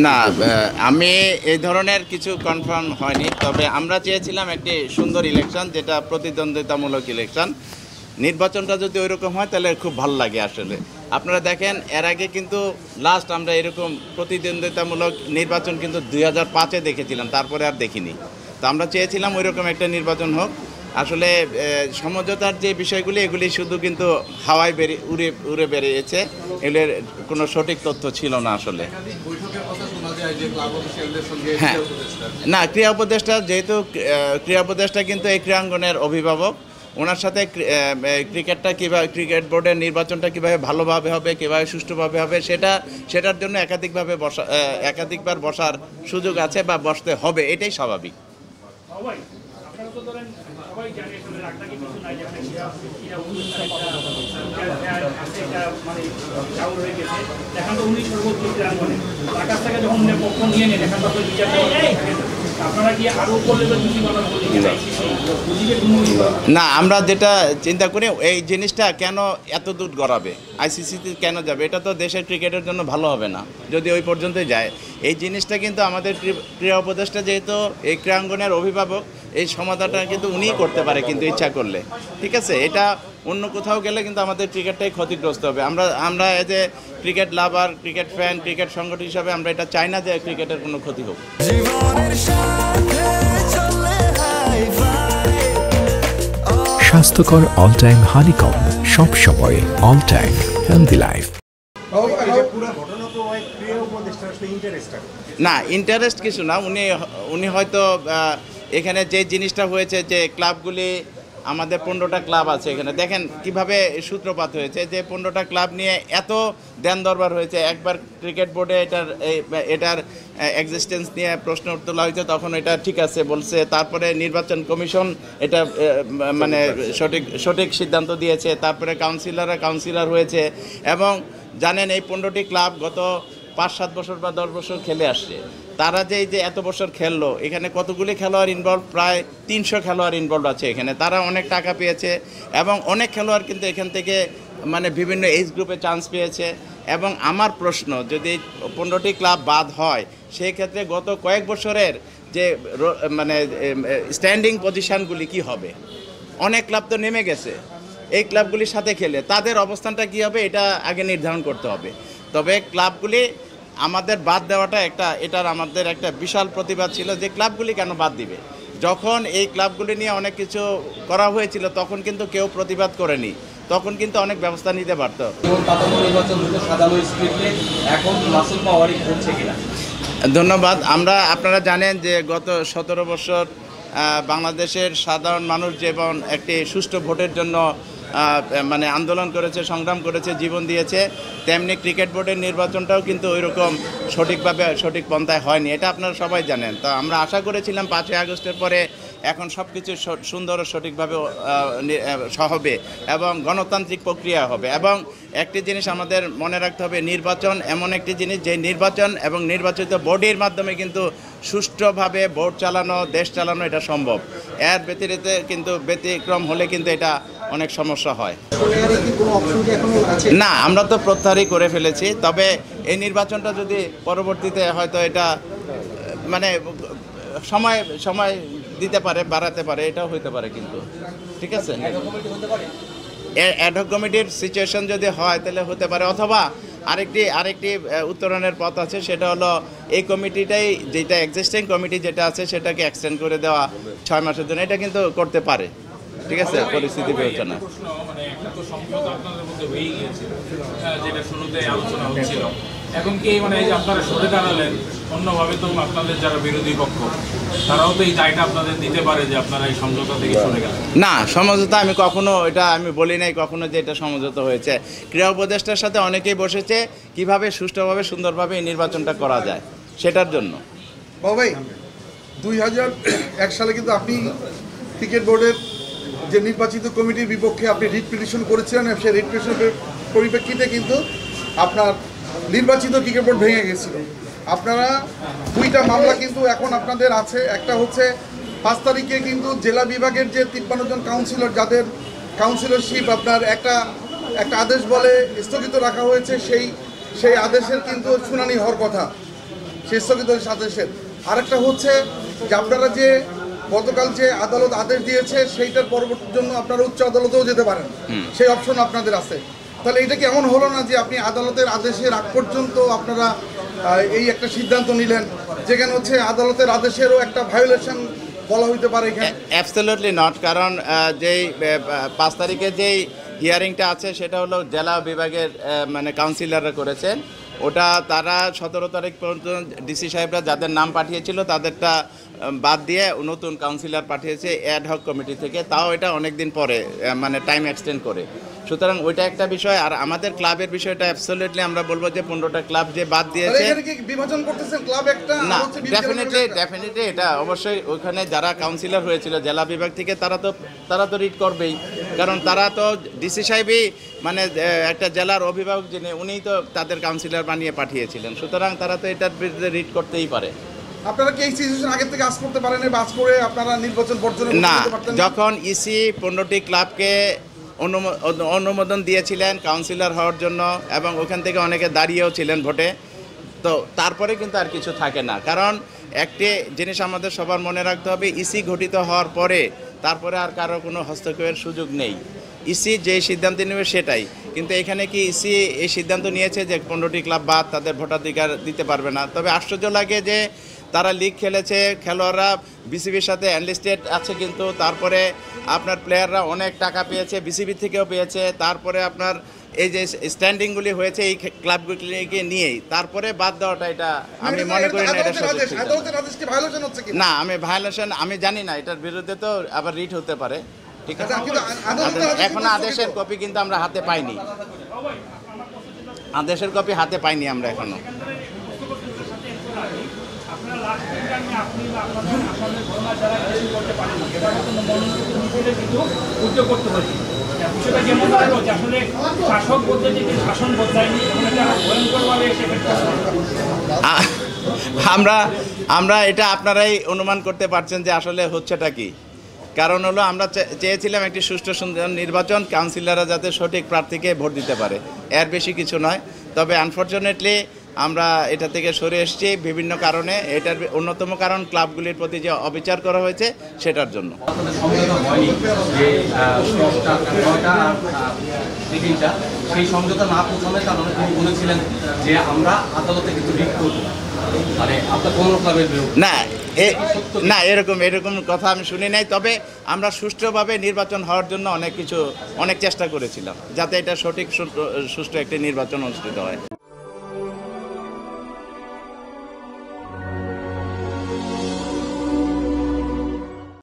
না, আমি এই ধরনের কিছু কনফার্ম হয়নি, তবে আমরা চেয়েছিলাম একটি সুন্দর ইলেকশন, যেটা প্রতিদ্বন্দ্বিতামূলক ইলেকশন। নির্বাচনটা যদি ওইরকম হয় তাহলে খুব ভালো লাগে আসলে। আপনারা দেখেন, এর আগে কিন্তু লাস্ট আমরা এরকম প্রতিদ্বন্দ্বিতামূলক নির্বাচন কিন্তু 2005-এ দেখেছিলাম, তারপরে আর দেখিনি। তো আমরা চেয়েছিলাম ওইরকম একটা নির্বাচন হোক। আসলে সমঝোতার যে বিষয়গুলি, এগুলি শুধু কিন্তু হাওয়ায় উড়ে বেরিয়েছে, এগুলোর কোনো সঠিক তথ্য ছিল না আসলে। হ্যাঁ, না, ক্রীড়া উপদেষ্টা যেহেতু ক্রীড়া উপদেষ্টা কিন্তু এই ক্রীড়াঙ্গনের অভিভাবক, ওনার সাথে ক্রিকেটটা কীভাবে, ক্রিকেট বোর্ডের নির্বাচনটা কীভাবে ভালোভাবে হবে, কীভাবে সুষ্ঠুভাবে হবে, সেটার জন্য একাধিকবার বসার সুযোগ আছে বা বসতে হবে, এটাই স্বাভাবিক। না, আমরা যেটা চিন্তা করি, এই জিনিসটা কেন এত দূর গড়াবে, আইসিসিতে কেন যাবে, এটা তো দেশের ক্রিকেটের জন্য ভালো হবে না যদি ওই পর্যন্তই যায়। এই জিনিসটা কিন্তু আমাদের ক্রীড়া উপদেষ্টা যেহেতু এই ক্রীড়াঙ্গনের অভিভাবক, এই সমাধানটা কিন্তু উনিই করতে পারে কিন্তু ইচ্ছা করলে। ঠিক আছে, এটা অন্য কোথাও গেলে কিন্তু আমাদের ক্রিকেটটাই ক্ষতিগ্রস্ত হবে। আমরা as a cricket lover, cricket fan, cricket সংগঠন হিসাবে আমরা এটা চাই না যে ক্রিকেটের কোনো ক্ষতি হোক। স্বাস্থ্যকর অল টাইম হানিকম, সব সময় অল টাইম হেলদি লাইফ। না, ইন্টারেস্ট কিছু না, উনি হয়তো এখানে যে জিনিসটা হয়েছে, যে ক্লাবগুলি, আমাদের 15টা ক্লাব আছে এখানে, দেখেন কিভাবে সূত্রপাত হয়েছে, যে 15টা ক্লাব নিয়ে এত দেন দরবার হয়েছে। একবার ক্রিকেট বোর্ডে এটার এক্সিস্টেন্স নিয়ে প্রশ্ন তোলা হয়েছে, তখন এটা ঠিক আছে বলছে, তারপরে নির্বাচন কমিশন এটা মানে সঠিক সিদ্ধান্ত দিয়েছে, তারপরে কাউন্সিলর হয়েছে। এবং জানেন, এই 15টি ক্লাব গত 5-7 বছর বা 10 বছর খেলে আসছে। তারা যে এত বছর খেললো, এখানে কতগুলি খেলোয়াড় ইনভলভ, প্রায় 300 খেলোয়াড় ইনভলভ আছে এখানে। তারা অনেক টাকা পেয়েছে এবং অনেক খেলোয়াড় কিন্তু এখান থেকে মানে বিভিন্ন এজ গ্রুপে চান্স পেয়েছে। এবং আমার প্রশ্ন, যদি 15টি ক্লাব বাদ হয়, সেই ক্ষেত্রে গত কয়েক বছরের যে মানে স্ট্যান্ডিং পজিশানগুলি কি হবে? অনেক ক্লাব তো নেমে গেছে। এই ক্লাবগুলির সাথে খেলে তাদের অবস্থানটা কী হবে, এটা আগে নির্ধারণ করতে হবে। তবে ক্লাবগুলি আমাদের বাদ দেওয়াটা এটার আমাদের একটা বিশাল প্রতিবাদ ছিল, যে ক্লাবগুলি কেন বাদ দিবে। যখন এই ক্লাবগুলি নিয়ে অনেক কিছু করা হয়েছিল, তখন কিন্তু কেউ প্রতিবাদ করেনি, তখন কিন্তু অনেক ব্যবস্থা নিতে পারত। ধন্যবাদ। আপনারা জানেন যে গত 17 বছর বাংলাদেশের সাধারণ মানুষ যেমন একটি সুষ্ঠু ভোটের জন্য মানে আন্দোলন করেছে, সংগ্রাম করেছে, জীবন দিয়েছে, তেমনি ক্রিকেট বোর্ডের নির্বাচনটাও কিন্তু ওইরকম সঠিক পন্থায় হয়নি, এটা আপনারা সবাই জানেন। তো আমরা আশা করেছিলাম 5ই আগস্টের পরে এখন সব কিছু সুন্দর ও সঠিকভাবে হবে এবং গণতান্ত্রিক প্রক্রিয়া হবে। এবং একটি জিনিস আমাদের মনে রাখতে হবে, নির্বাচন এমন একটি জিনিস, যে নির্বাচন এবং নির্বাচিত বডির মাধ্যমে কিন্তু সুষ্ঠুভাবে ভোট চালানো, দেশ চালানো এটা সম্ভব। এর ব্যতিক্রম হলে কিন্তু এটা অনেক সমস্যা হয়। না, আমরা তো প্রত্যাহারই করে ফেলেছি। তবে এই নির্বাচনটা যদি পরবর্তীতে হয়তো এটা মানে সময় দিতে পারে, বাড়াতে পারে, এটাও হইতে পারে কিন্তু। ঠিক আছে, অ্যাডহক কমিটির সিচুয়েশন যদি হয় তাহলে হতে পারে, অথবা আরেকটি উত্তরণের পথ আছে, সেটা হলো এই কমিটিটাই, যেটা এক্সিস্টিং কমিটি যেটা আছে, সেটাকে এক্সটেন্ড করে দেওয়া 6 মাসের জন্য, এটা কিন্তু করতে পারে। ঠিক আছে, পরিস্থিতি বিবেচনা। এখন কি মানে এই যে আপনারা সরে দাঁড়ালেন, অন্যভাবে তো আপনাদের যারা বিরোধী পক্ষ, তারাও তো এই দায়টা আপনাদের দিতে পারে যে আপনারা এই সমঝোতা থেকে সরে গেলেন। না, সমঝোতা আমি বলি নাই কখনো যে এটা সমঝোতা হয়েছে। ক্রীড়া উপদেষ্টার সাথে অনেকেই বসেছে কিভাবে সুষ্ঠুভাবে, সুন্দরভাবে এই নির্বাচনটা করা যায়, সেটার জন্য। ভাই, 2001 সালে কিন্তু আপনি ক্রিকেট বোর্ডের যে নির্বাচিত কমিটির বিপক্ষে আপনি রিট পিটিশন করেছিলেন, সেই রিট পিটিশনের পরিপ্রেক্ষিতে কিন্তু আপনার নির্বাচিত ক্রিকেট বোর্ড ভেঙে গেছিল। আপনারা 2টা মামলা কিন্তু এখন আপনাদের আছে। একটা হচ্ছে 5 তারিখে কিন্তু জেলা বিভাগের যে 53 জন কাউন্সিলর, যাদের কাউন্সিলরশিপ আপনার একটা আদেশ বলে স্থগিত রাখা হয়েছে, সেই আদেশের কিন্তু শুনানি হওয়ার কথা। সেই স্থগিতাদেশ আদেশের। আরেকটা হচ্ছে যে আপনারা যে গতকাল যে আদালত আদেশ দিয়েছে সেইটার পরবর্তীর জন্য আপনারা উচ্চ আদালতেও যেতে পারেন, সেই অপশন আপনাদের আছে। তাহলে এটা কি এমন হলো না যে আপনি আদালতের আদেশের আগ পর্যন্ত আপনারা এই একটা সিদ্ধান্ত নিলেন, যেখানে হচ্ছে আদালতের আদেশেরও একটা ভায়োলেশন বলা হইতে পারে এখানে? অ্যাবসলিউটলি নট, কারণ যেই 5 তারিখে যেই হিয়ারিংটা আছে সেটা হলো জেলা বিভাগের মানে কাউন্সিলররা করেছেন। ওটা তারা 17 তারিখ পর্যন্ত ডিসি সাহেবরা যাদের নাম পাঠিয়েছিল তাদেরটা বাদ দিয়ে নতুন কাউন্সিলর পাঠিয়েছে অ্যাডহক কমিটি থেকে, তাও এটা অনেক দিন পরে মানে টাইম এক্সটেন্ড করে। সুতরাং ওইটা একটা বিষয়। আর আমাদের ক্লাবের বিষয়টা অ্যাবসলিউটলি আমরা বলবো যে 15টা ক্লাব যে বাদ দিয়েছে, বিভাজন করতেছেন ক্লাব একটা না ডেফিনেটলি এটা অবশ্যই ওখানে যারা কাউন্সিলর হয়েছিল জেলা বিভাগ থেকে তারা তো রিড করবেই, কারণ তারা তো ডিসি সাহেবই মানে একটা জেলার অভিভাবক যিনি উনিই তো তাদের কাউন্সিলর বানিয়ে পাঠিয়েছিলেন। সুতরাং তারা তো এটার বিরুদ্ধে রিড করতেই পারে। আপনারা কি এই সিচুয়েশন আগে থেকে আজ করতে পারেন, বাস করে আপনারা নির্বাচন বর্জনের না, যখন ইসি 15টি ক্লাবকে অনুমোদন দিয়েছিলেন কাউন্সিলর হওয়ার জন্য এবং ওখান থেকে অনেকে দাঁড়িয়েও ছিলেন ভোটে, তো তারপরে কিন্তু আর কিছু থাকে না। কারণ একটি জিনিস আমাদের সবার মনে রাখতে হবে, ইসি গঠিত হওয়ার পরে তারপরে আর কারো কোনো হস্তক্ষেপের সুযোগ নেই। ইসি যে সিদ্ধান্ত নেবে সেটাই। কিন্তু এখানে কি ইসি এই সিদ্ধান্ত নিয়েছে যে 15টি ক্লাব বাদ, তাদের ভোটাধিকার দিতে পারবে না। তবে আশ্চর্য লাগে যে তারা লিগ খেলেছে, খেলোয়াড়রা বিসিবির সাথে এনলিস্টেড আছে, কিন্তু তারপরে আপনার প্লেয়াররা অনেক টাকা পেয়েছে, বিসিবি থেকেও পেয়েছে। তারপরে আপনার এই যে স্ট্যান্ডিংগুলি হয়েছে এই ক্লাবগুলিকে নিয়েই, তারপরে বাদ দেওয়াটা এটা আমি মনে করি না এটা সঠিক। না, আমি ভায়োলেশন আমি জানি না, এটার বিরুদ্ধে তো আবার রিট হতে পারে। ঠিক আছে, এখনো আদেশের কপি কিন্তু আমরা হাতে পাইনি, আদেশের কপি হাতে পাইনি আমরা এখনো। আমরা এটা আপনারাই অনুমান করতে পারছেন যে আসলে হচ্ছেটা কি। কারণ হলো আমরা চেয়েছিলাম একটি সুষ্ঠু সুন্দর নির্বাচন, কাউন্সিলররা যাতে সঠিক প্রার্থীকে ভোট দিতে পারে, এর বেশি কিছু নয়। তবে আনফর্চুনেটলি আমরা এটা থেকে সরে এসেছি বিভিন্ন কারণে। এটার অন্যতম কারণ ক্লাবগুলির প্রতি যে অবিচার করা হয়েছে সেটার জন্য। সেই সমঝোতা না পৌঁছানোর কারণে তিনি বলেছিলেন যে আমরা আদালতে কিন্তু রিট করব, মানে আপনার কোন ক্লাবের না এরকম কথা আমি শুনি নাই। তবে আমরা সুষ্ঠুভাবে নির্বাচন হওয়ার জন্য অনেক চেষ্টা করেছিলাম যাতে এটা সঠিক সুষ্ঠু একটি নির্বাচন অনুষ্ঠিত হয়।